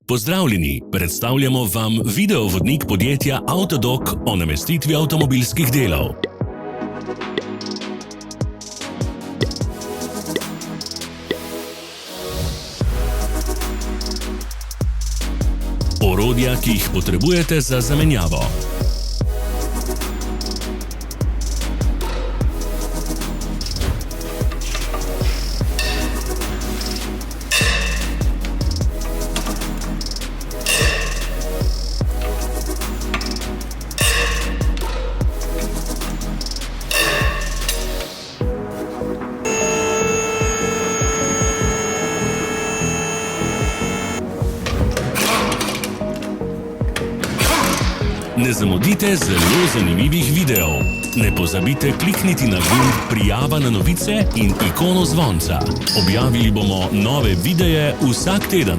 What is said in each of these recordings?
Pozdravljeni, predstavljamo vam videovodnik podjetja Avtodok o namestitvi avtomobilskih delov. Orodja, ki jih potrebujete za zamenjavo. Ne zamudite zelo zanimivih videov. Ne pozabite klikniti na gumb Prijava na novice in ikono zvonca. Objavili bomo nove videe vsak teden.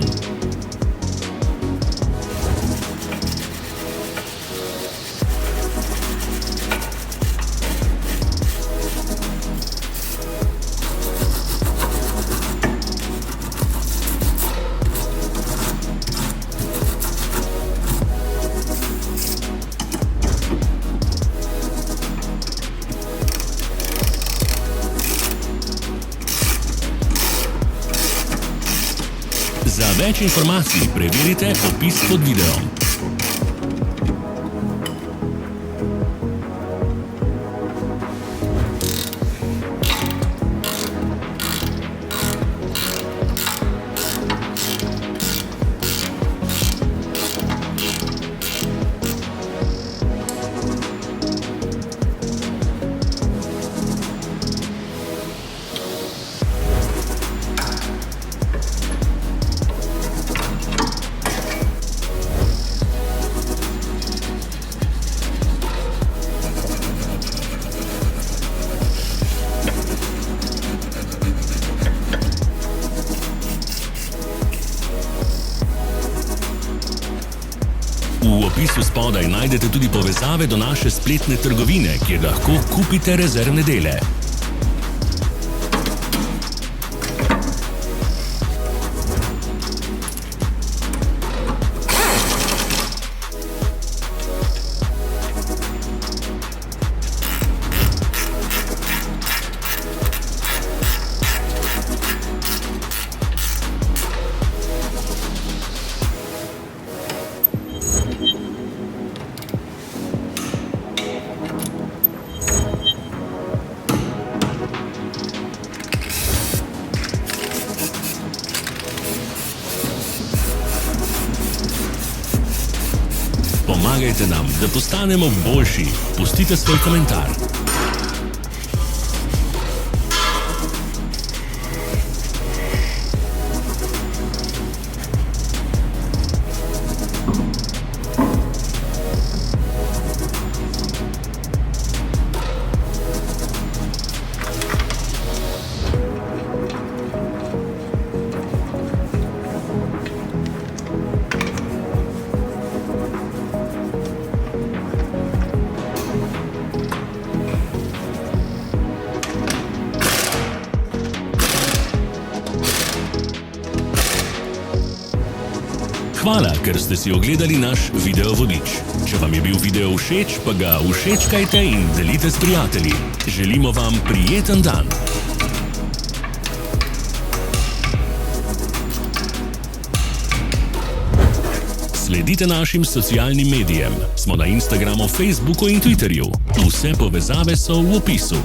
Za več informacij preverite opis pod videom. V opisu spodaj najdete tudi povezave do naše spletne trgovine, kjer lahko kupite rezervne dele. Pomagajte nam, da postanemo boljši. Pustite svoj komentar. Hvala, ker ste si ogledali naš videovodič. Če vam je bil video všeč, pa ga všečkajte in delite s prijatelji. Želimo vam prijeten dan. Sledite našim socialnim medijem. Smo na Instagramu, Facebooku in Twitterju. Vse povezave so v opisu.